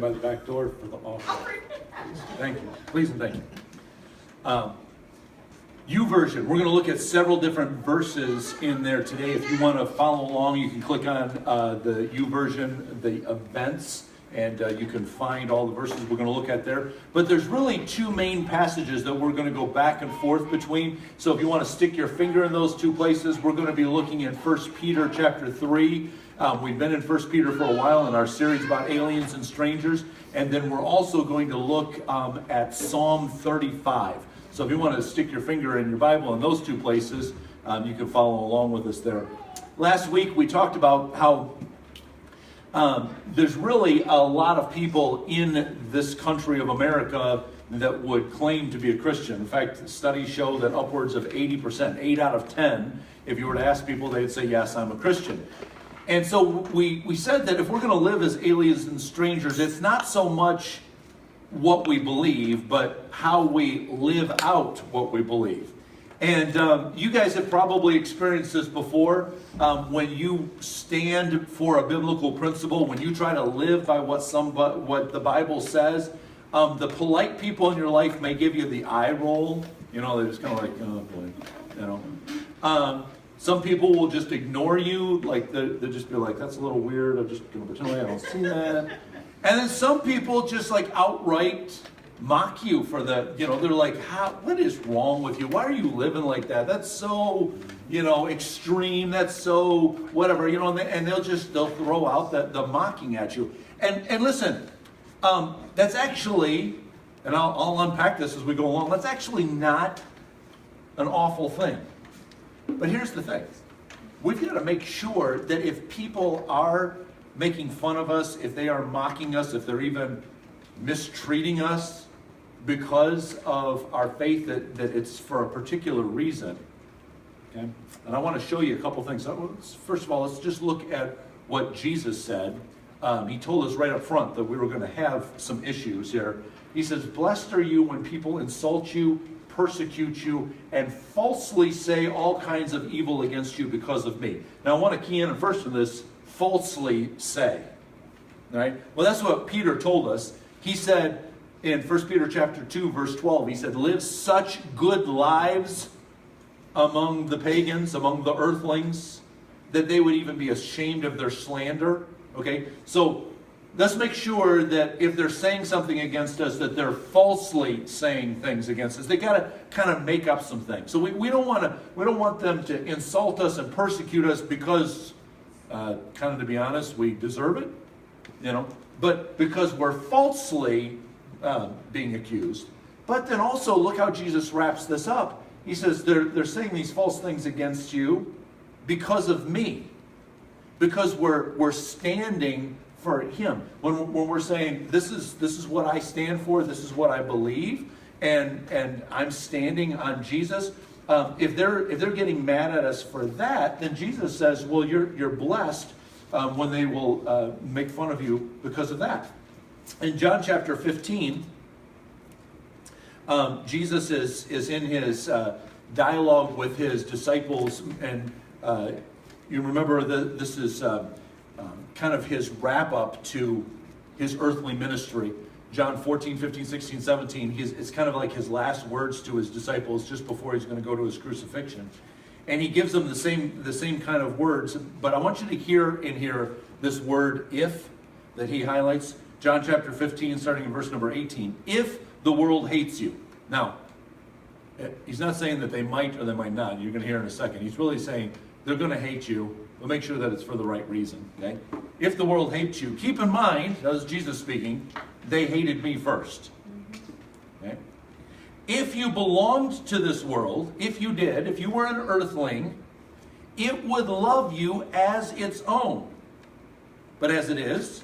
by the back door for the offering. Thank you. Please and thank you. YouVersion. We're going to look at several different verses in there today. If you want to follow along, you can click on the YouVersion, the events, and you can find all the verses we're going to look at there. But there's really two main passages that we're going to go back and forth between. So if you want to stick your finger in those two places, we're going to be looking at 1 Peter chapter 3. We've been in 1 Peter for a while in our series about aliens and strangers. And then we're also going to look at Psalm 35. So if you want to stick your finger in your Bible in those two places, you can follow along with us there. Last week we talked about how there's really a lot of people in this country of America that would claim to be a Christian. In fact, studies show that upwards of 80%, 8 out of 10, if you were to ask people, they'd say, yes, I'm a Christian. And so we said that if we're going to live as aliens and strangers, it's not so much what we believe, but how we live out what we believe. And you guys have probably experienced this before. When you stand for a biblical principle, when you try to live by what the Bible says, the polite people in your life may give you the eye roll. You know, they're just kind of like, oh boy, you know. Some people will just ignore you, like they'll just be like, that's a little weird, I'm just going to pretend like I don't see that. And then some people just like outright mock you for the, you know, they're like, what is wrong with you? Why are you living like that? That's so, you know, extreme. That's so whatever, you know, and they'll throw out the mocking at you. And listen, that's actually, and I'll unpack this as we go along, that's actually not an awful thing. But here's the thing. We've got to make sure that if people are making fun of us, if they are mocking us, if they're even mistreating us because of our faith, that it's for a particular reason. Okay? And I want to show you a couple things. First of all, let's just look at what Jesus said. He told us right up front that we were going to have some issues here. He says, blessed are you when people insult you, persecute you, and falsely say all kinds of evil against you because of me. Now I want to key in first on this, falsely say. All right? Well, that's what Peter told us. He said in 1 Peter chapter 2, verse 12, he said, live such good lives among the pagans, among the earthlings, that they would even be ashamed of their slander. Okay? So let's make sure that if they're saying something against us, that they're falsely saying things against us. They got to kind of make up some things. So we don't want them to insult us and persecute us because, kind of to be honest, we deserve it, you know. But because we're falsely being accused. But then also look how Jesus wraps this up. He says they're saying these false things against you because of me, because we're standing for Him. When we're saying this is what I stand for, this is what I believe, and I'm standing on Jesus. If they're getting mad at us for that, then Jesus says, well, you're blessed when they will make fun of you because of that. In John chapter 15, Jesus is in his dialogue with his disciples, and you remember this is kind of his wrap-up to his earthly ministry. John 14, 15, 16, 17, it's kind of like his last words to his disciples just before he's going to go to his crucifixion. And he gives them the same kind of words, but I want you to hear in here this word if that he highlights. John chapter 15, starting in verse number 18. If the world hates you. Now, he's not saying that they might or they might not. You're going to hear in a second. He's really saying they're going to hate you, but make sure that it's for the right reason. Okay? If the world hates you, keep in mind, that was Jesus speaking, they hated me first. Okay? If you belonged to this world, if you did, if you were an earthling, it would love you as its own. But as it is,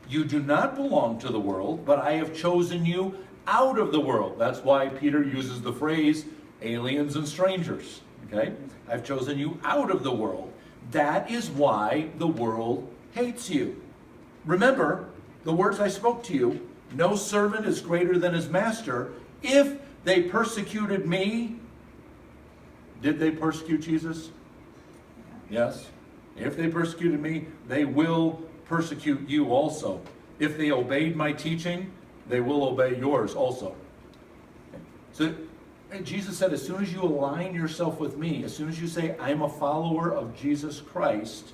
you do not belong to the world, but I have chosen you out of the world. That's why Peter uses the phrase aliens and strangers. Okay? I've chosen you out of the world. That is why the world hates you. Remember the words I spoke to you. No servant is greater than his master. If they persecuted me, did they persecute Jesus? Yes. If they persecuted me, they will persecute you also. If they obeyed my teaching, they will obey yours also. So Jesus said, as soon as you align yourself with me, as soon as you say, I'm a follower of Jesus Christ,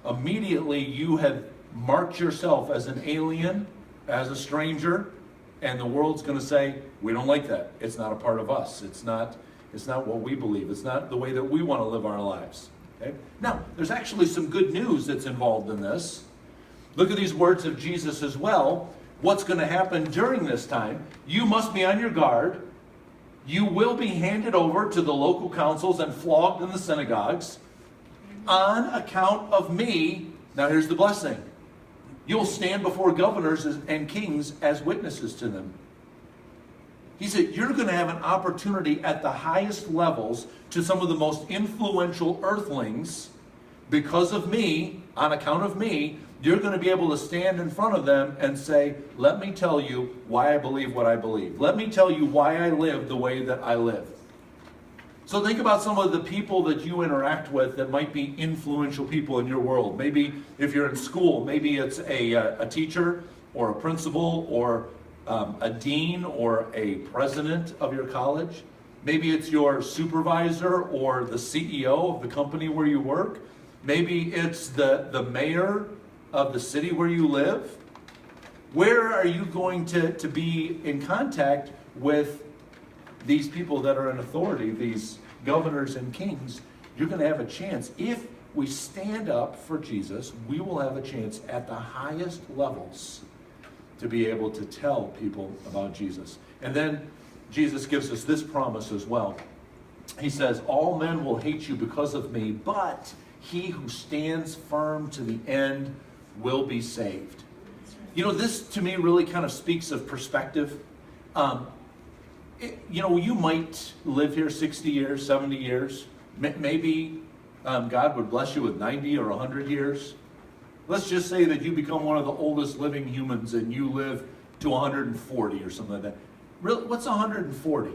immediately you have marked yourself as an alien, as a stranger, and the world's going to say, we don't like that. It's not a part of us. It's not what we believe. It's not the way that we want to live our lives. Okay? Now, there's actually some good news that's involved in this. Look at these words of Jesus as well. What's going to happen during this time? You must be on your guard. You will be handed over to the local councils and flogged in the synagogues on account of me. Now here's the blessing. You'll stand before governors and kings as witnesses to them. He said, you're going to have an opportunity at the highest levels to some of the most influential earthlings because of me, on account of me. You're going to be able to stand in front of them and say, let me tell you why I believe what I believe. Let me tell you why I live the way that I live. So think about some of the people that you interact with that might be influential people in your world. Maybe if you're in school, maybe it's a teacher or a principal or a dean or a president of your college. Maybe it's your supervisor or the CEO of the company where you work. Maybe it's the mayor of the city where you live. Where are you going to be in contact with these people that are in authority, these governors and kings? You're going to have a chance. If we stand up for Jesus, we will have a chance at the highest levels to be able to tell people about Jesus. And then Jesus gives us this promise as well. He says, all men will hate you because of me, but he who stands firm to the end will be saved. You know, this to me really kind of speaks of perspective. You might live here 60 years, 70 years. Maybe God would bless you with 90 or 100 years. Let's just say that you become one of the oldest living humans and you live to 140 or something like that. Really, what's 140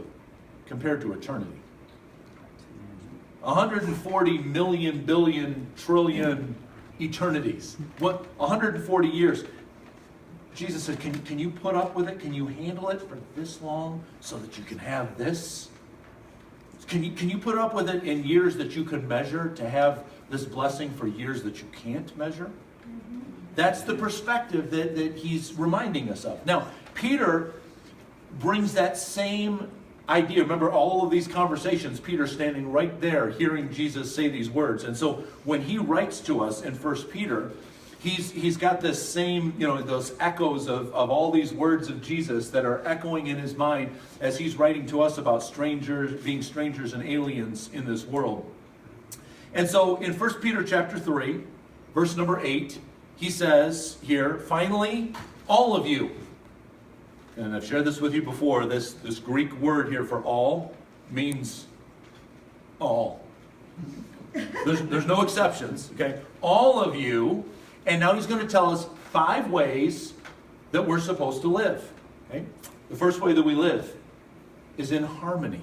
compared to eternity? 140 million, billion, trillion eternities. What? 140 years. Jesus said, can you put up with it? Can you handle it for this long so that you can have this? Can you put up with it in years that you can measure to have this blessing for years that you can't measure? That's the perspective that he's reminding us of. Now, Peter brings that same idea. Remember all of these conversations, Peter standing right there hearing Jesus say these words. And so when he writes to us in 1 Peter, he's got this same, those echoes of all these words of Jesus that are echoing in his mind as he's writing to us about being strangers and aliens in this world. And so in 1 Peter chapter 3, verse number 8, he says here, finally, all of you. And I've shared this with you before. This Greek word here for all means all. There's no exceptions, okay? All of you. And now he's going to tell us 5 ways that we're supposed to live. Okay? The first way that we live is in harmony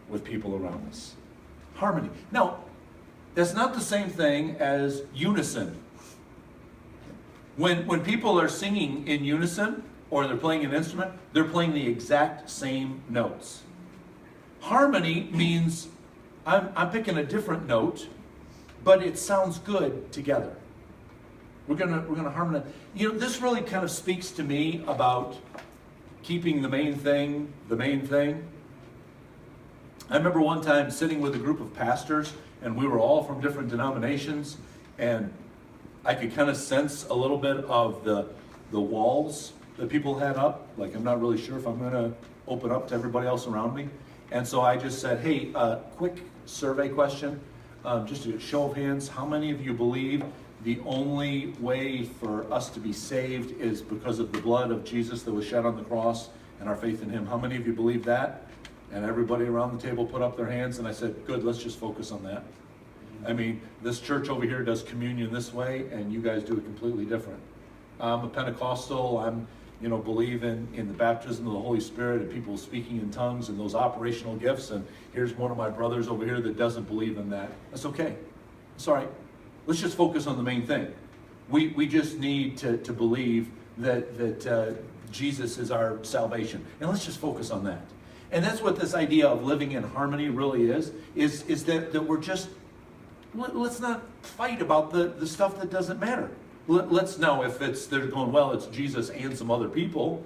with people around us. Harmony. Now, that's not the same thing as unison. When people are singing in unison or they're playing an instrument, they're playing the exact same notes. Harmony means I'm picking a different note, but it sounds good together. We're gonna harmonize. This really kind of speaks to me about keeping the main thing the main thing. I remember one time sitting with a group of pastors, and we were all from different denominations, and I could kind of sense a little bit of the walls that people had up. Like, I'm not really sure if I'm going to open up to everybody else around me. And so I just said, hey, quick survey question, just a show of hands. How many of you believe the only way for us to be saved is because of the blood of Jesus that was shed on the cross and our faith in him? How many of you believe that? And everybody around the table put up their hands, and I said, good, let's just focus on that. I mean, this church over here does communion this way, and you guys do it completely different. I'm a Pentecostal. I'm, believe in the baptism of the Holy Spirit and people speaking in tongues and those operational gifts. And here's one of my brothers over here that doesn't believe in that. That's okay. It's all right. Let's just focus on the main thing. We just need to believe that Jesus is our salvation. And let's just focus on that. And that's what this idea of living in harmony really is that we're just, let's not fight about the stuff that doesn't matter. Let's know if they're going, well, it's Jesus and some other people.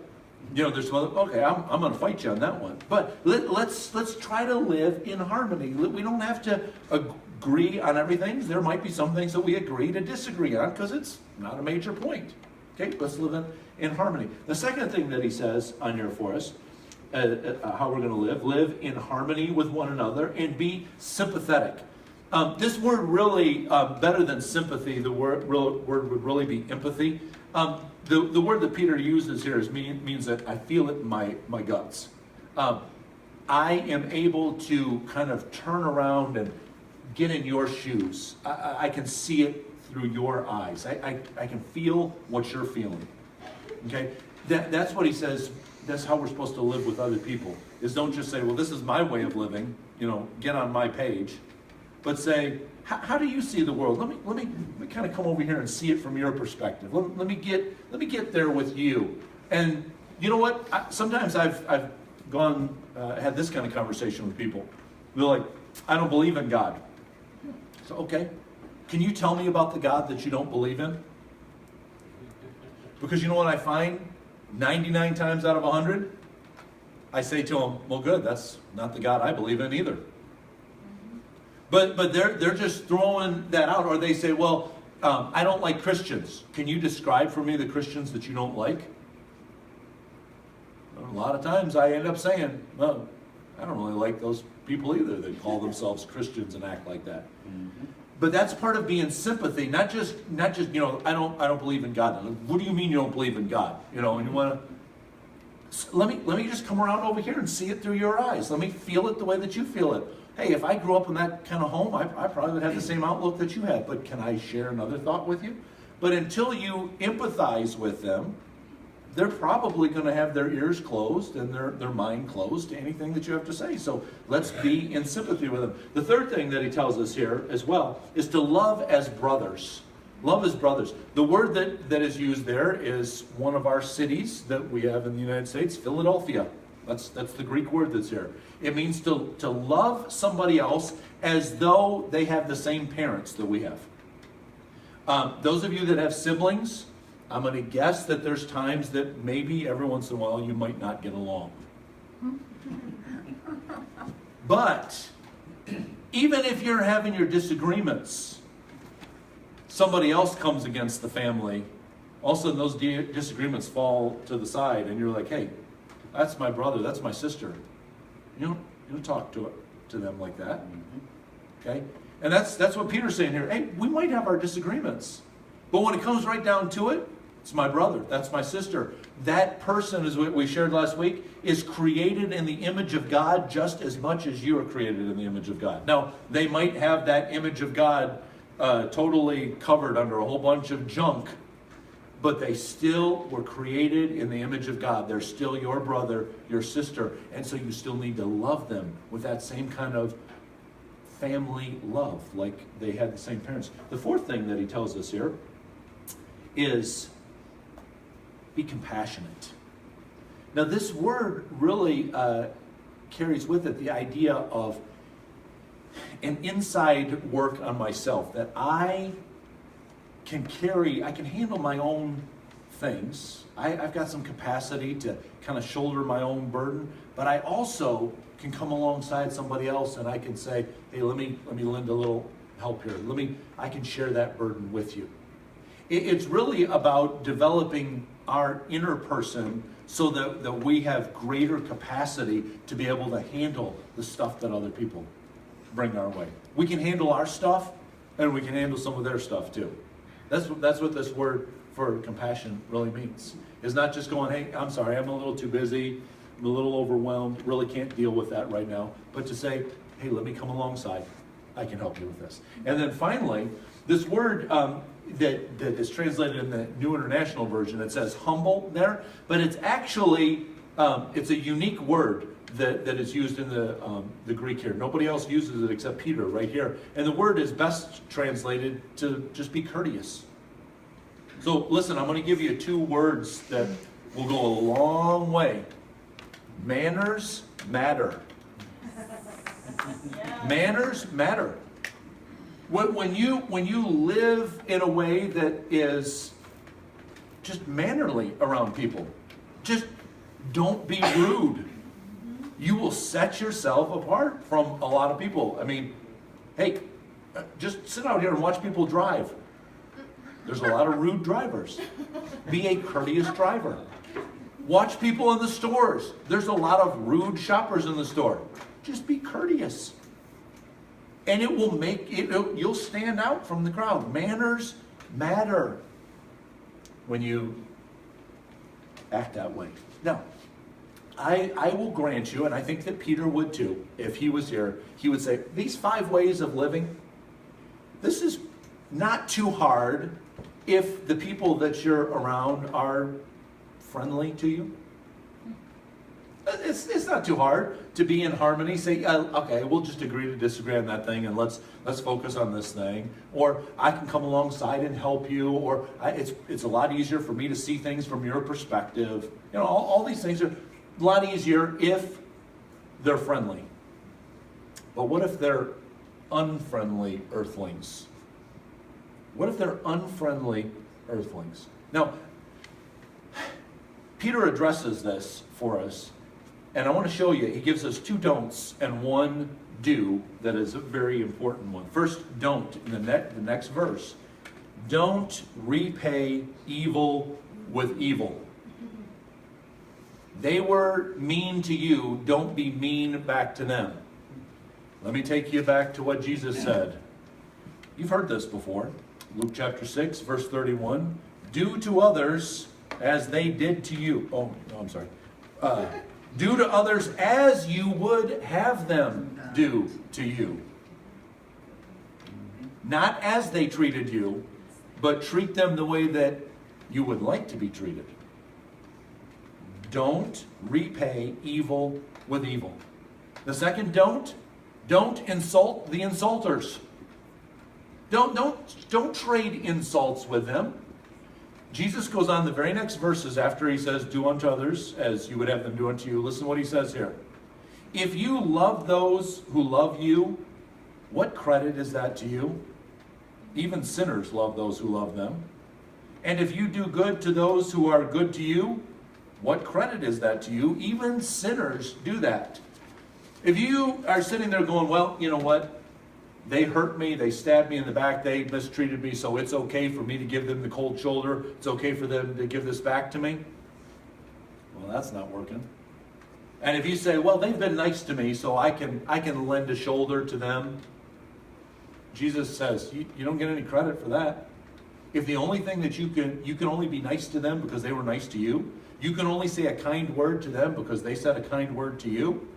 There's some other, okay, I'm going to fight you on that one. But let's try to live in harmony. We don't have to agree on everything. There might be some things that we agree to disagree on because it's not a major point. Okay, let's live in harmony. The second thing that he says on here for us, how we're going to live in harmony with one another and be sympathetic. This word really, better than sympathy, the word would really be empathy. The word that Peter uses here means that I feel it in my guts. I am able to kind of turn around and get in your shoes. I can see it through your eyes. I can feel what you're feeling. Okay? That's what he says. That's how we're supposed to live with other people. Is don't just say, well, this is my way of living. Get on my page. But say, how do you see the world? Let me kind of come over here and see it from your perspective. Let me get there with you. And you know what? Sometimes I've gone had this kind of conversation with people. They're like, I don't believe in God. So okay, can you tell me about the God that you don't believe in? Because you know what I find? 99 times out of 100, I say to them, well, good, that's not the God I believe in either. But they're just throwing that out. Or they say, well, I don't like Christians. Can you describe for me the Christians that you don't like? A lot of times I end up saying, well, I don't really like those people either that call themselves Christians and act like that. Mm-hmm. But that's part of being sympathy, not just I don't believe in God. What do you mean you don't believe in God? And you want to let me just come around over here and see it through your eyes. Let me feel it the way that you feel it. Hey, if I grew up in that kind of home, I probably would have the same outlook that you had. But can I share another thought with you? But until you empathize with them, they're probably going to have their ears closed and their mind closed to anything that you have to say. So let's be in sympathy with them. The third thing that he tells us here as well is to love as brothers. Love as brothers. The word that is used there is one of our cities that we have in the United States, Philadelphia. That's the Greek word that's here. It means to love somebody else as though they have the same parents that we have. Those of you that have siblings, I'm going to guess that there's times that maybe every once in a while you might not get along. But even if you're having your disagreements, somebody else comes against the family, all of a sudden those disagreements fall to the side and you're like, hey, that's my brother, that's my sister. You don't talk to them like that. Okay? And that's what Peter's saying here. Hey, we might have our disagreements. But when it comes right down to it, it's my brother, that's my sister. That person, as we shared last week, is created in the image of God just as much as you are created in the image of God. Now, they might have that image of God totally covered under a whole bunch of junk, but they still were created in the image of God. They're still your brother, your sister, and so you still need to love them with that same kind of family love, like they had the same parents. The fourth thing that he tells us here is be compassionate. Now this word really carries with it the idea of an inside work on myself, that I can handle my own things. I've got some capacity to kind of shoulder my own burden, but I also can come alongside somebody else and I can say, hey, let me lend a little help here. I can share that burden with you. It's really about developing our inner person so that we have greater capacity to be able to handle the stuff that other people bring our way. We can handle our stuff, and we can handle some of their stuff too. That's what this word for compassion really means. It's not just going, hey, I'm sorry, I'm a little too busy, I'm a little overwhelmed, really can't deal with that right now. But to say, hey, let me come alongside. I can help you with this. And then finally, this word that is translated in the New International Version, it says humble there, but it's actually, it's a unique word that is used in the Greek here. Nobody else uses it except Peter right here. And the word is best translated to just be courteous. So listen, I'm going to give you 2 words that will go a long way. Manners matter. Manners matter. When you live in a way that is just mannerly around people, just don't be rude. You will set yourself apart from a lot of people. I mean, hey, just sit out here and watch people drive. There's a lot of rude drivers. Be a courteous driver. Watch people in the stores. There's a lot of rude shoppers in the store. Just be courteous. And it will make it, you'll stand out from the crowd. Manners matter when you act that way. Now, I will grant you, and I think that Peter would too, if he was here, he would say, these 5 ways of living, this is not too hard if the people that you're around are friendly to you. It's not too hard to be in harmony. Say, okay, we'll just agree to disagree on that thing, and let's focus on this thing. Or I can come alongside and help you. Or it's a lot easier for me to see things from your perspective. You know, all these things are a lot easier if they're friendly. But what if they're unfriendly earthlings? What if they're unfriendly earthlings? Now, Peter addresses this for us. And I want to show you, he gives us 2 don'ts and 1 do that is a very important one. First, don't, in the next verse. Don't repay evil with evil. They were mean to you, don't be mean back to them. Let me take you back to what Jesus said. You've heard this before. Luke chapter 6, verse 31. Do to others as they did to you. Oh, no, I'm sorry. Do to others as you would have them do to you. Not as they treated you, but treat them the way that you would like to be treated. Don't repay evil with evil. The second don't insult the insulters. Don't trade insults with them. Jesus goes on the very next verses after he says, do unto others as you would have them do unto you. Listen to what he says here. If you love those who love you, what credit is that to you? Even sinners love those who love them. And if you do good to those who are good to you, what credit is that to you? Even sinners do that. If you are sitting there going, well, you know what? They hurt me, they stabbed me in the back, they mistreated me, so it's okay for me to give them the cold shoulder. It's okay for them to give this back to me. Well, that's not working. And if you say, well, they've been nice to me, so I can lend a shoulder to them. Jesus says, you don't get any credit for that. If the only thing that you can only be nice to them because they were nice to you, you can only say a kind word to them because they said a kind word to you,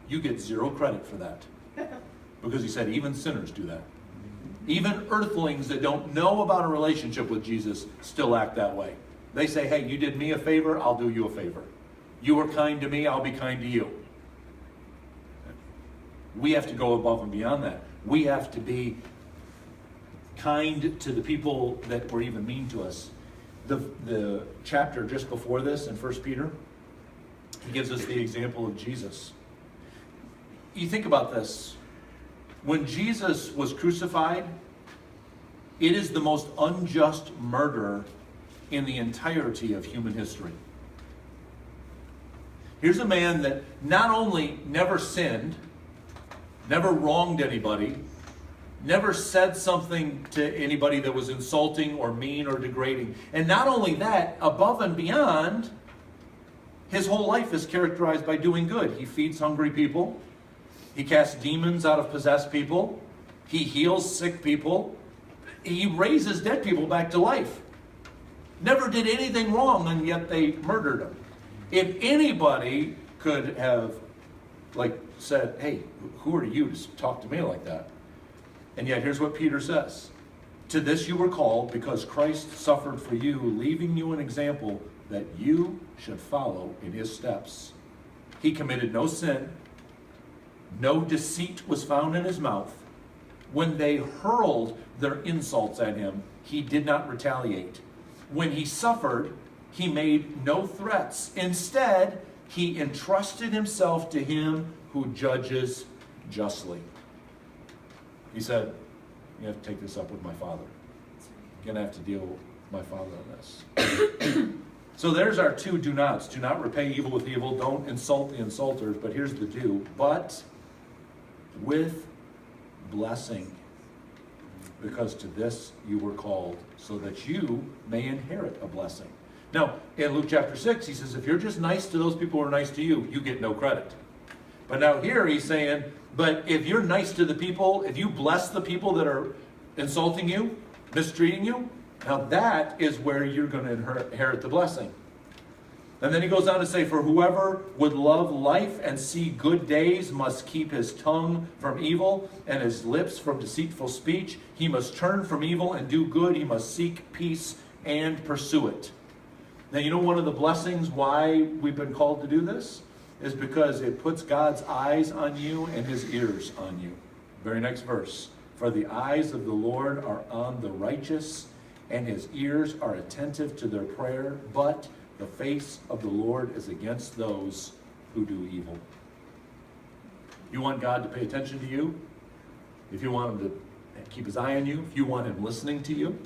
you get 0 credit for that. Because he said even sinners do that. Even earthlings that don't know about a relationship with Jesus still act that way. They say, hey, you did me a favor, I'll do you a favor. You were kind to me, I'll be kind to you. We have to go above and beyond that. We have to be kind to the people that were even mean to us. The chapter just before this in 1 Peter, he gives us the example of Jesus. You think about this. When Jesus was crucified, it is the most unjust murder in the entirety of human history. Here's a man that not only never sinned, never wronged anybody, never said something to anybody that was insulting or mean or degrading. And not only that, above and beyond, his whole life is characterized by doing good. He feeds hungry people. He casts demons out of possessed people. He heals sick people. He raises dead people back to life. Never did anything wrong, and yet they murdered him. If anybody could have said, hey, who are you to talk to me like that? And yet here's what Peter says. To this you were called because Christ suffered for you, leaving you an example that you should follow in his steps. He committed no sin. No deceit was found in his mouth. When they hurled their insults at him, he did not retaliate. When he suffered, he made no threats. Instead, he entrusted himself to him who judges justly. He said, you have to take this up with my Father. You're going to have to deal with my Father on this. So there's our two do nots. Do not repay evil with evil. Don't insult the insulters. But here's the do. But with blessing. Because to this you were called, so that you may inherit a blessing. Now, in Luke chapter 6, he says, if you're just nice to those people who are nice to you, you get no credit. But now here he's saying, but if you're nice to the people, if you bless the people that are insulting you, mistreating you, now that is where you're going to inherit the blessing. And then he goes on to say, for whoever would love life and see good days must keep his tongue from evil and his lips from deceitful speech. He must turn from evil and do good. He must seek peace and pursue it. Now, you know one of the blessings why we've been called to do this is because it puts God's eyes on you and his ears on you. Very next verse. For the eyes of the Lord are on the righteous, and his ears are attentive to their prayer, but the face of the Lord is against those who do evil. You want God to pay attention to you? If you want him to keep his eye on you, if you want him listening to you,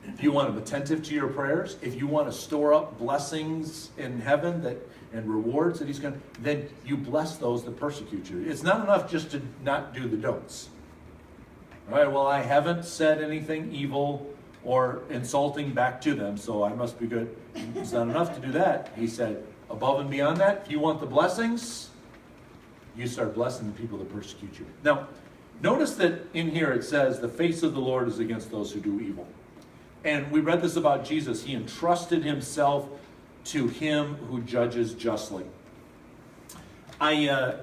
if you want him attentive to your prayers, if you want to store up blessings in heaven and rewards that he's going to, then you bless those that persecute you. It's not enough just to not do the don'ts. All right, well, I haven't said anything evil or insulting back to them, so I must be good. It's not enough to do that. He said, above and beyond that, if you want the blessings, you start blessing the people that persecute you. Now, notice that in here it says, the face of the Lord is against those who do evil. And we read this about Jesus. He entrusted himself to him who judges justly. I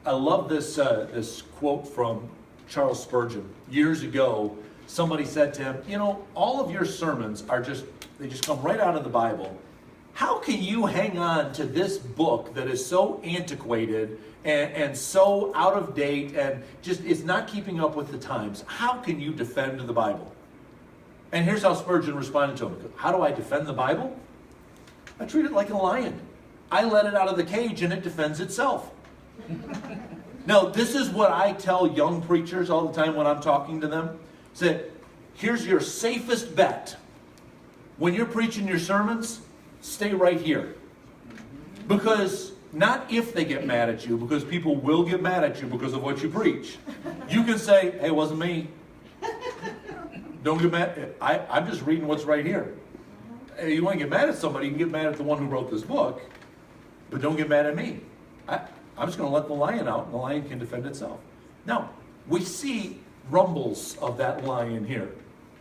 love this quote from Charles Spurgeon. Years ago, somebody said to him, you know, all of your sermons they just come right out of the Bible. How can you hang on to this book that is so antiquated and so out of date and just is not keeping up with the times? How can you defend the Bible? And here's how Spurgeon responded to him. How do I defend the Bible? I treat it like a lion. I let it out of the cage and it defends itself. Now, this is what I tell young preachers all the time when I'm talking to them. Say, here's your safest bet. When you're preaching your sermons, stay right here. Because not if they get mad at you, because people will get mad at you because of what you preach. You can say, hey, it wasn't me. Don't get mad. I'm just reading what's right here. Hey, you want to get mad at somebody, you can get mad at the one who wrote this book, but don't get mad at me. I'm just going to let the lion out, and the lion can defend itself. Now, we see rumbles of that lion here.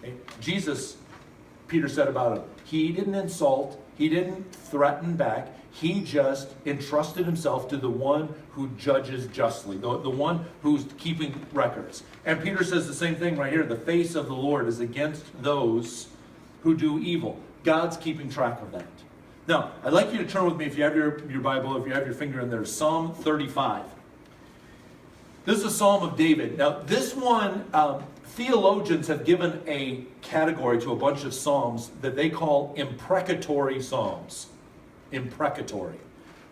Okay? Jesus, Peter said about him, he didn't insult, he didn't threaten back, he just entrusted himself to the one who judges justly, the one who's keeping records. And Peter says the same thing right here. The face of the Lord is against those who do evil. God's keeping track of that. Now, I'd like you to turn with me, if you have your Bible, if you have your finger in there, Psalm 35. This is a Psalm of David. Now, this one, theologians have given a category to a bunch of psalms that they call imprecatory psalms. Imprecatory.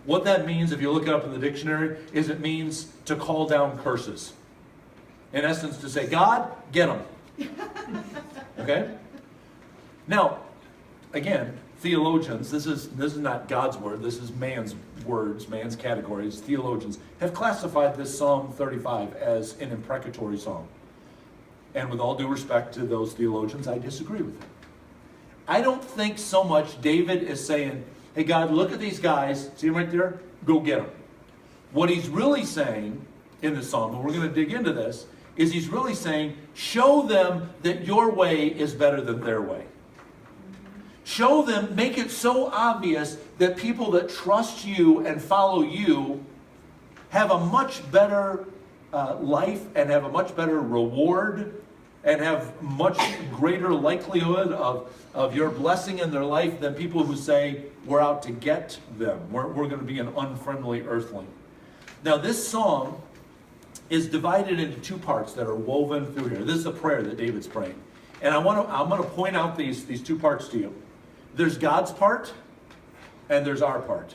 What that means, if you look it up in the dictionary, is it means to call down curses. In essence, to say, God, get them. Okay? Now, again, theologians, this is not God's word, this is man's words, man's categories. Theologians have classified this Psalm 35 as an imprecatory psalm. And with all due respect to those theologians, I disagree with them. I don't think so much David is saying, hey God, look at these guys, see them right there? Go get them. What he's really saying in the psalm, and we're going to dig into this, is he's really saying, show them that your way is better than their way. Show them, make it so obvious that people that trust you and follow you have a much better life and have a much better reward and have much greater likelihood of your blessing in their life than people who say, we're out to get them. We're going to be an unfriendly earthling. Now, this psalm is divided into two parts that are woven through here. This is a prayer that David's praying. And I'm going to point out these two parts to you. There's God's part, and there's our part.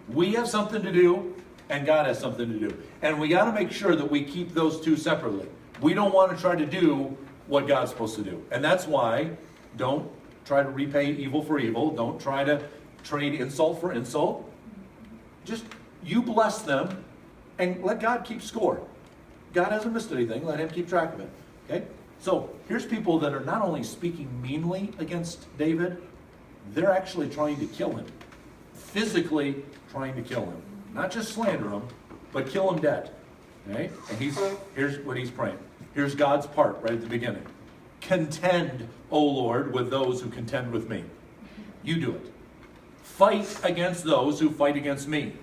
We have something to do, and God has something to do. And we got to make sure that we keep those two separately. We don't want to try to do what God's supposed to do. And that's why don't try to repay evil for evil. Don't try to trade insult for insult. Just you bless them and let God keep score. God hasn't missed anything. Let him keep track of it. Okay? So here's people that are not only speaking meanly against David, they're actually trying to kill him. Physically trying to kill him. Not just slander him, but kill him dead. Okay? And here's what he's praying. Here's God's part right at the beginning. Contend, O Lord, with those who contend with me. You do it. Fight against those who fight against me.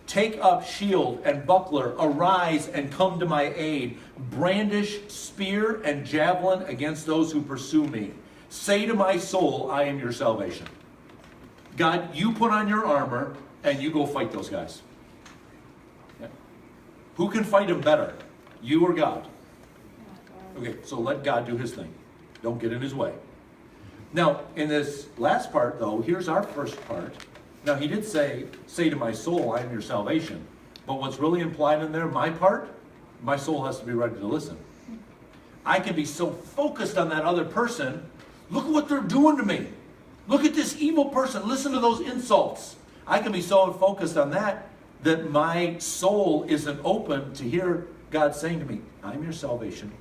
Take up shield and buckler. Arise and come to my aid. Brandish spear and javelin against those who pursue me. Say to my soul, I am your salvation. God, you put on your armor and you go fight those guys. Yeah. Who can fight them better? You or God? Okay, so let God do his thing. Don't get in his way. Now, in this last part, though, here's our first part. Now, he did say to my soul, I am your salvation. But what's really implied in there, my part, my soul has to be ready to listen. I can be so focused on that other person. Look at what they're doing to me. Look at this evil person. Listen to those insults. I can be so focused on that my soul isn't open to hear God saying to me, I'm your salvation.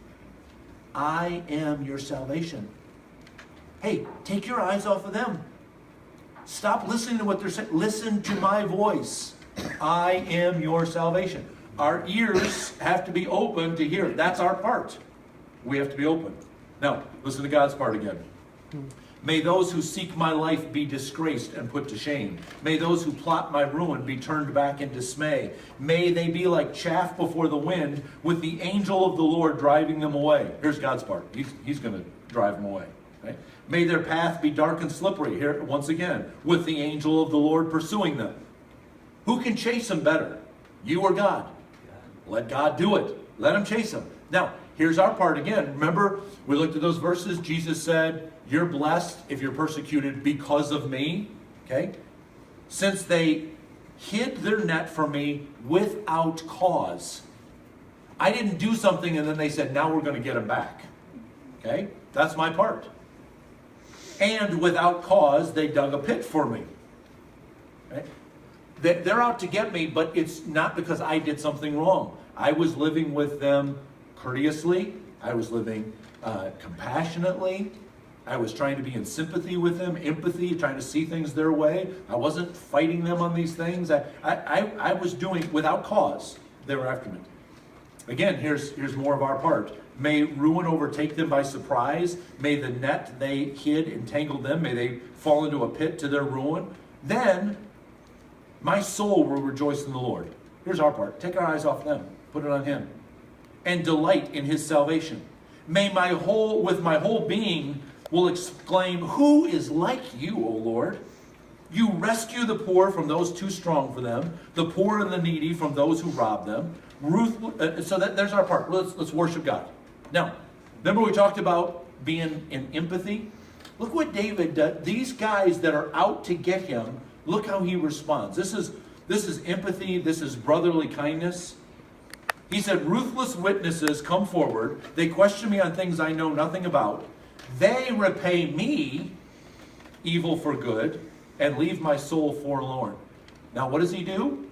I am your salvation. Hey, take your eyes off of them. Stop listening to what they're saying. Listen to my voice. I am your salvation. Our ears have to be open to hear. That's our part. We have to be open. Now, listen to God's part again. May those who seek my life be disgraced and put to shame. May those who plot my ruin be turned back in dismay. May they be like chaff before the wind, with the angel of the Lord driving them away. Here's God's part. He's going to drive them away. Right? May their path be dark and slippery. Here, once again, with the angel of the Lord pursuing them. Who can chase them better? You or God? Let God do it. Let him chase them. Now, here's our part again. Remember, we looked at those verses. Jesus said, you're blessed if you're persecuted because of me. Okay? Since they hid their net from me without cause. I didn't do something and then they said, now we're going to get them back. Okay? That's my part. And without cause, they dug a pit for me. Okay? They're out to get me, but it's not because I did something wrong. I was living with them courteously. I was living compassionately. I was trying to be in sympathy with them, empathy, trying to see things their way. I wasn't fighting them on these things. I was doing without cause. They were after me. Again, here's more of our part. May ruin overtake them by surprise. May the net they hid entangle them. May they fall into a pit to their ruin. Then my soul will rejoice in the Lord. Here's our part. Take our eyes off them. Put it on him. And delight in his salvation. May with my whole being will exclaim, who is like you, O Lord? You rescue the poor from those too strong for them, the poor and the needy from those who rob them. There's our part. Let's worship God. Now, remember we talked about being in empathy? Look what David does. These guys that are out to get him, look how he responds. This is empathy. This is brotherly kindness. He said, ruthless witnesses come forward. They question me on things I know nothing about. They repay me evil for good and leave my soul forlorn. Now, what does he do?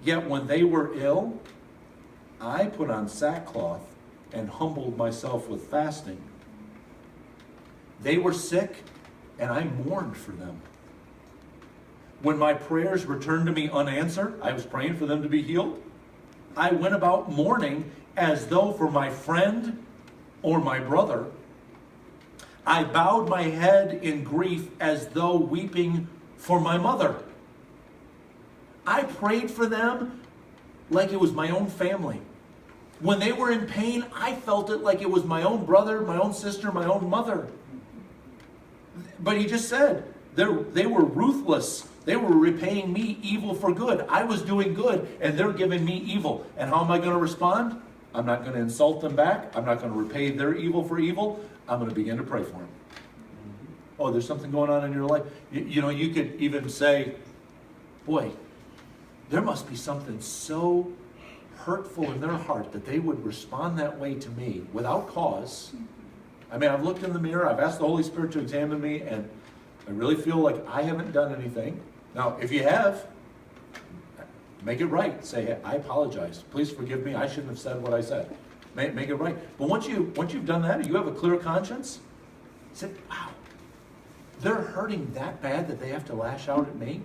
Yet when they were ill, I put on sackcloth and humbled myself with fasting. They were sick, and I mourned for them. When my prayers returned to me unanswered, I was praying for them to be healed. I went about mourning as though for my friend or my brother. I bowed my head in grief as though weeping for my mother. I prayed for them like it was my own family. When they were in pain, I felt it like it was my own brother, my own sister, my own mother. But he just said, they were ruthless. They were repaying me evil for good. I was doing good, and they're giving me evil. And how am I going to respond? I'm not going to insult them back. I'm not going to repay their evil for evil. I'm going to begin to pray for them. Oh, there's something going on in your life. You know, you could even say, boy, there must be something so hurtful in their heart that they would respond that way to me without cause. I mean, I've looked in the mirror, I've asked the Holy Spirit to examine me, and I really feel like I haven't done anything. Now, if you have, make it right. Say, I apologize. Please forgive me. I shouldn't have said what I said. Make it right. But once you've done that, and you have a clear conscience, say, wow, they're hurting that bad that they have to lash out at me,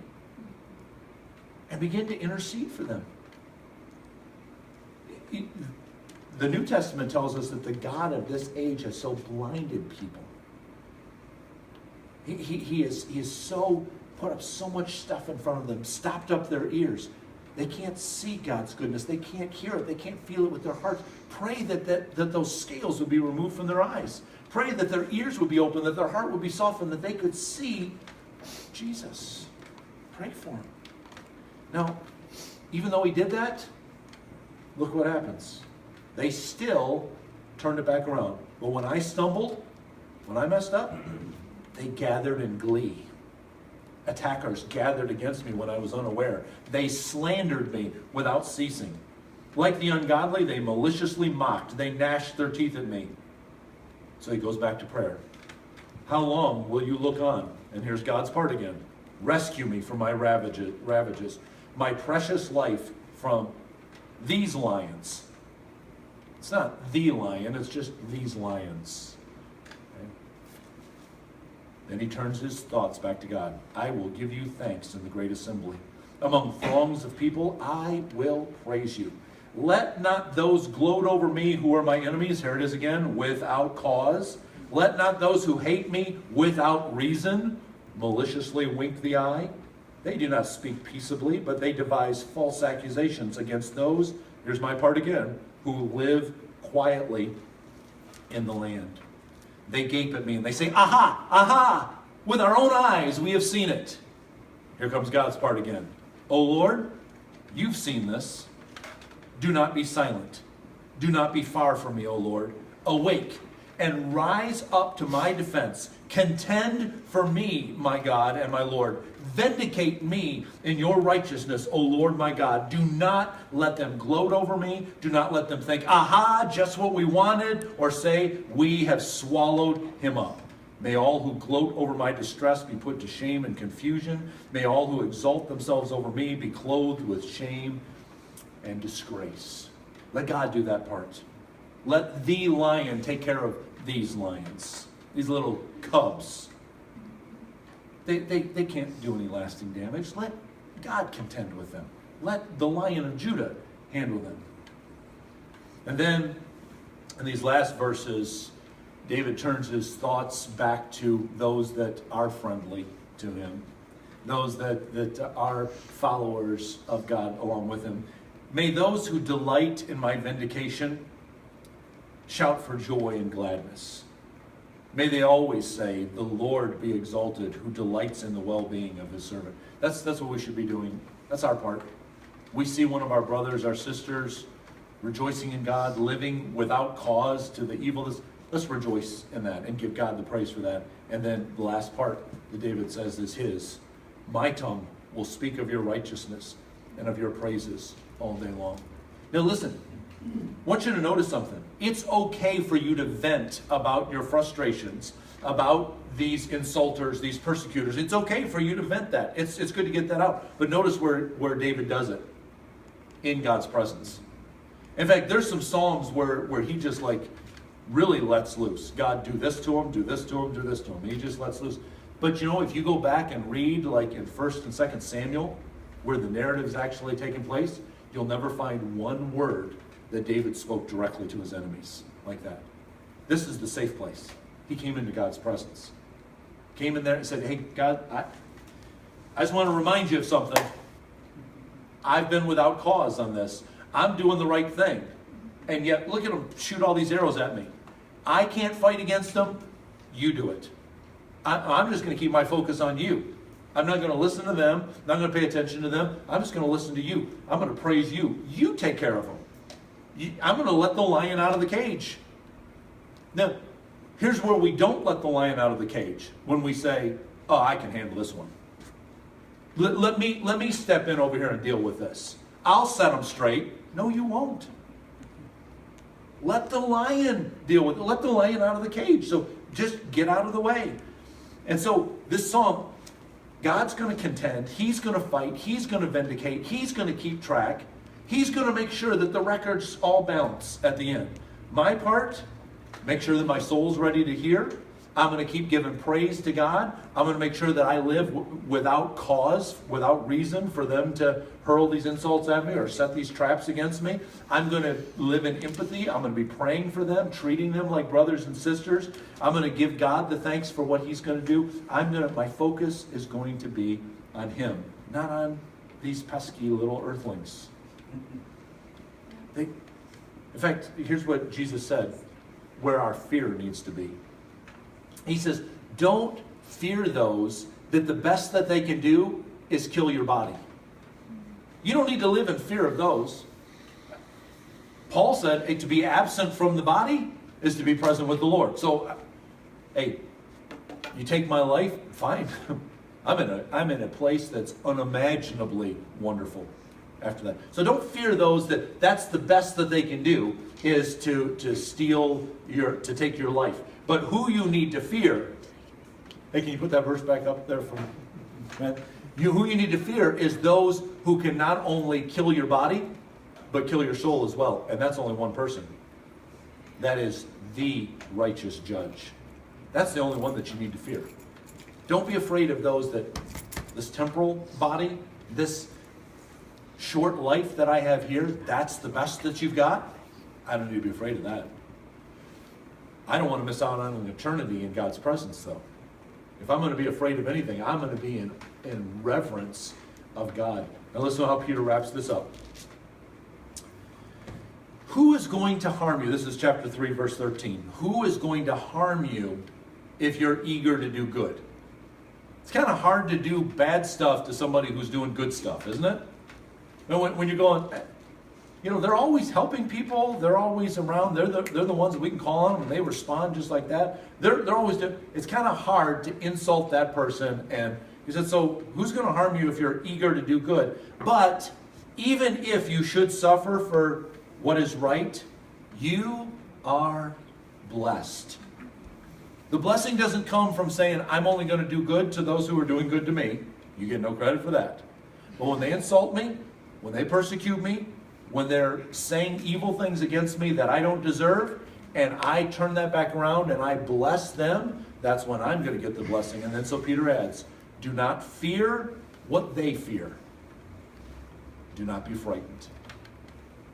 and begin to intercede for them. The New Testament tells us that the God of this age has so blinded people. He is so put up so much stuff in front of them, stopped up their ears. They can't see God's goodness. They can't hear it. They can't feel it with their hearts. Pray that those scales would be removed from their eyes. Pray that their ears would be open, that their heart would be softened, that they could see Jesus. Pray for them. Now, even though he did that, look what happens. They still turned it back around. But when I stumbled, when I messed up, they gathered in glee. Attackers gathered against me when I was unaware. They slandered me without ceasing. Like the ungodly, they maliciously mocked. They gnashed their teeth at me. So he goes back to prayer. How long will you look on? And here's God's part again. Rescue me from my ravages. My precious life from these lions. It's not the lion, it's just these lions. Okay? Then he turns his thoughts back to God. I will give you thanks in the great assembly. Among throngs of people, I will praise you. Let not those gloat over me who are my enemies, here it is again, without cause. Let not those who hate me without reason maliciously wink the eye. They do not speak peaceably, but they devise false accusations against those, here's my part again, who live quietly in the land. They gape at me and they say, aha, aha, with our own eyes we have seen it. Here comes God's part again. O Lord, you've seen this. Do not be silent. Do not be far from me, O Lord. Awake and rise up to my defense. Contend for me, my God and my Lord. Vindicate me in your righteousness, O Lord my God. Do not let them gloat over me. Do not let them think, aha, just what we wanted, or say, we have swallowed him up. May all who gloat over my distress be put to shame and confusion. May all who exalt themselves over me be clothed with shame and disgrace. Let God do that part. Let the lion take care of these lions, these little cubs. They can't do any lasting damage. Let God contend with them. Let the Lion of Judah handle them. And then, in these last verses, David turns his thoughts back to those that are friendly to him, those that are followers of God along with him. May those who delight in my vindication shout for joy and gladness. May they always say, the Lord be exalted, who delights in the well-being of his servant. That's what we should be doing. That's our part. We see one of our brothers, our sisters, rejoicing in God, living without cause to the evil. Let's rejoice in that and give God the praise for that. And then the last part that David says is his. My tongue will speak of your righteousness and of your praises all day long. Now listen. I want you to notice something. It's okay for you to vent about your frustrations, about these insulters, these persecutors. It's okay for you to vent that. It's good to get that out. But notice where David does it. In God's presence. In fact, there's some Psalms where he just like really lets loose. God, do this to him, do this to him, do this to him. He just lets loose. But you know, if you go back and read like in 1st and 2nd Samuel, where the narrative is actually taking place, you'll never find one word that David spoke directly to his enemies like that. This is the safe place. He came into God's presence. Came in there and said, hey, God, I just want to remind you of something. I've been without cause on this. I'm doing the right thing. And yet, look at them shoot all these arrows at me. I can't fight against them. You do it. I'm just going to keep my focus on you. I'm not going to listen to them. I'm not going to pay attention to them. I'm just going to listen to you. I'm going to praise you. You take care of them. I'm going to let the lion out of the cage. Now, here's where we don't let the lion out of the cage. When we say, oh, I can handle this one. Let me step in over here and deal with this. I'll set them straight. No, you won't. Let the lion deal with it. Let the lion out of the cage. So just get out of the way. And so this song, God's going to contend. He's going to fight. He's going to vindicate. He's going to keep track. He's going to make sure that the records all balance at the end. My part, make sure that my soul's ready to hear. I'm going to keep giving praise to God. I'm going to make sure that I live without cause, without reason for them to hurl these insults at me or set these traps against me. I'm going to live in empathy. I'm going to be praying for them, treating them like brothers and sisters. I'm going to give God the thanks for what He's going to do. My focus is going to be on Him, not on these pesky little earthlings. In fact, here's what Jesus said, where our fear needs to be. He says, don't fear those that the best that they can do is kill your body. You don't need to live in fear of those. Paul said, hey, to be absent from the body is to be present with the Lord. So, hey, you take my life, fine. I'm in a place that's unimaginably wonderful after that. So don't fear those that's the best that they can do is to take your life. But who you need to fear, hey, can you put that verse back up there from Matt? Who you need to fear is those who can not only kill your body, but kill your soul as well. And that's only one person. That is the righteous judge. That's the only one that you need to fear. Don't be afraid of those this temporal body, this short life that I have here, that's the best that you've got. I don't need to be afraid of that. I don't want to miss out on an eternity in God's presence, though. If I'm going to be afraid of anything, I'm going to be in reverence of God. Now listen to how Peter wraps this up. Who is going to harm you? This is chapter 3, verse 13. Who is going to harm you if you're eager to do good? It's kind of hard to do bad stuff to somebody who's doing good stuff, isn't it? When you're going, they're always helping people. They're always around. They're the ones that we can call on them, and they respond just like that. They're always doing. It's kind of hard to insult that person. And he said, so who's going to harm you if you're eager to do good? But even if you should suffer for what is right, you are blessed. The blessing doesn't come from saying, I'm only going to do good to those who are doing good to me. You get no credit for that. But when they insult me, when they persecute me, when they're saying evil things against me that I don't deserve, and I turn that back around and I bless them, that's when I'm going to get the blessing. And then so Peter adds, do not fear what they fear. Do not be frightened.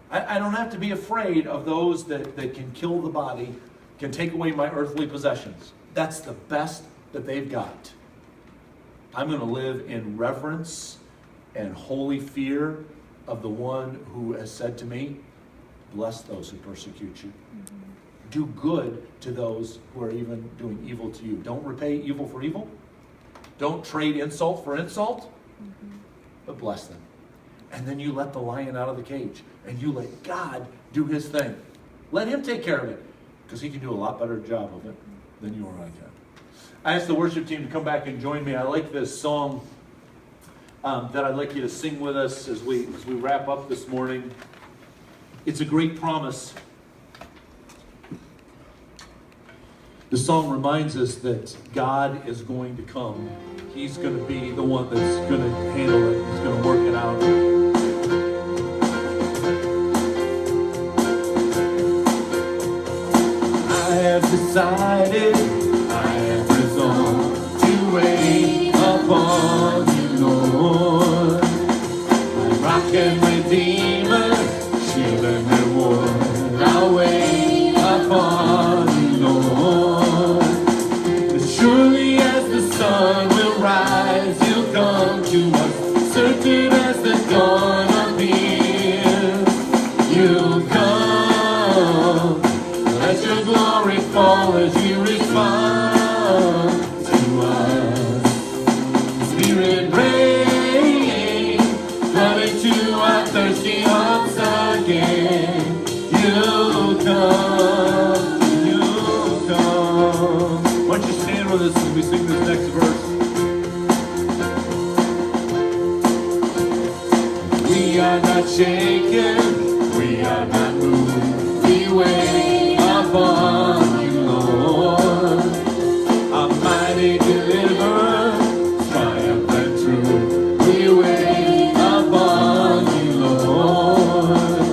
I don't have to be afraid of those that can kill the body, can take away my earthly possessions. That's the best that they've got. I'm going to live in reverence and holy fear of the one who has said to me, bless those who persecute you. Mm-hmm. Do good to those who are even doing evil to you. Don't repay evil for evil. Don't trade insult for insult, but bless them. And then you let the lion out of the cage, and you let God do His thing. Let Him take care of it, because He can do a lot better job of it than you or I can. I asked the worship team to come back and join me. I like this song that I'd like you to sing with us as we wrap up this morning. It's a great promise. The song reminds us that God is going to come. He's going to be the one that's going to handle it. He's going to work it out. I have decided, I have resolved to wait upon you, Lord. My rock and redeemer, shield and reward. I'll wait upon you, Lord. As surely as the sun will rise, you'll come to us. the next verse. We are not shaken, we are not moved. We wait upon you, Lord. Our mighty deliverer, triumph and true. We wait upon you, Lord.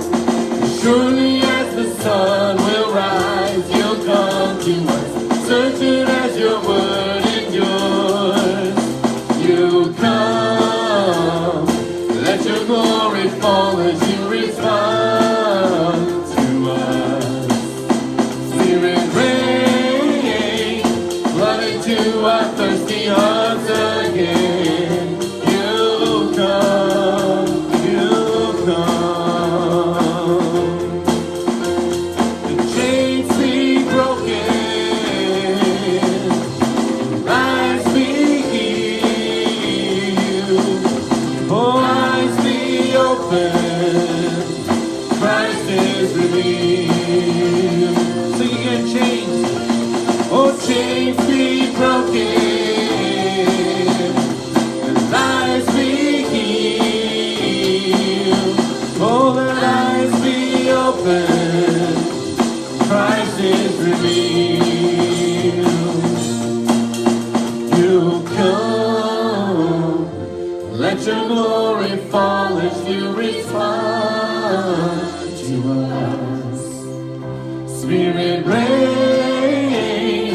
Surely as the sun will rise, you'll come to us. Certain as your word endures, you come. Let your glory fall as you respond to us. Spirit rain, flood into our thirsty hearts again. You come, you come. The chains be broken, lives be healed. Oh, eyes be open, Christ is revealed. Sing again, chains. Oh, chains be broken, and lives be healed. Oh, let eyes be open, Christ is revealed. You come. Let your glory fall as you respond to us. Spirit rain,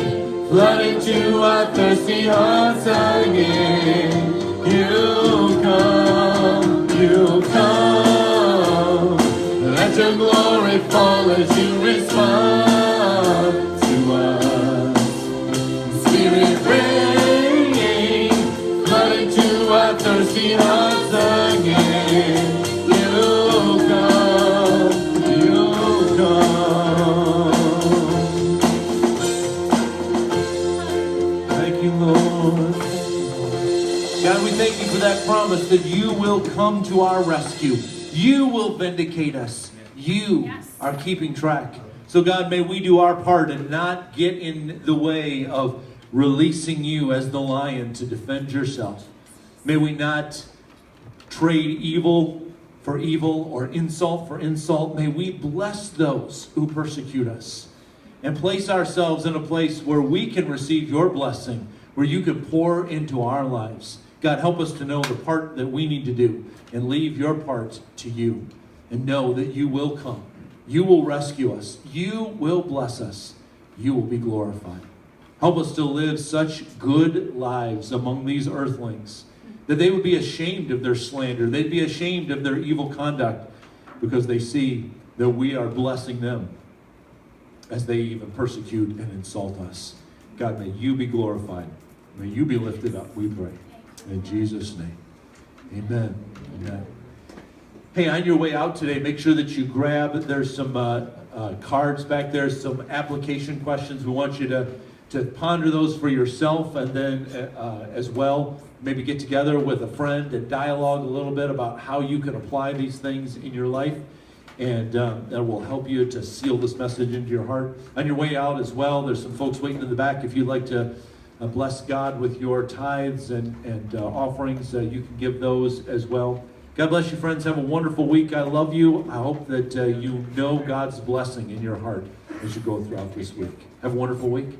flood into our thirsty hearts again. You come, you come. Let your glory fall as you respond to us. Spirit rain, flood into our thirsty hearts again. You come, you come. Thank you, Lord. God, we thank you for that promise that you will come to our rescue. You will vindicate us. You are keeping track. So God, may we do our part and not get in the way of releasing you as the lion to defend yourself. May we not trade evil for evil or insult for insult. May we bless those who persecute us and place ourselves in a place where we can receive your blessing, where you can pour into our lives. God, help us to know the part that we need to do and leave your part to you and know that you will come. You will rescue us. You will bless us. You will be glorified. Help us to live such good lives among these earthlings that they would be ashamed of their slander. They'd be ashamed of their evil conduct because they see that we are blessing them as they even persecute and insult us. God, may you be glorified. May you be lifted up, we pray. In Jesus' name, amen. Amen. Hey, on your way out today, make sure that you grab, there's some cards back there, some application questions. We want you to ponder those for yourself, and then as well, maybe get together with a friend and dialogue a little bit about how you can apply these things in your life. And that will help you to seal this message into your heart. On your way out as well, there's some folks waiting in the back. If you'd like to bless God with your tithes and offerings, you can give those as well. God bless you, friends. Have a wonderful week. I love you. I hope that you know God's blessing in your heart as you go throughout this week. Have a wonderful week.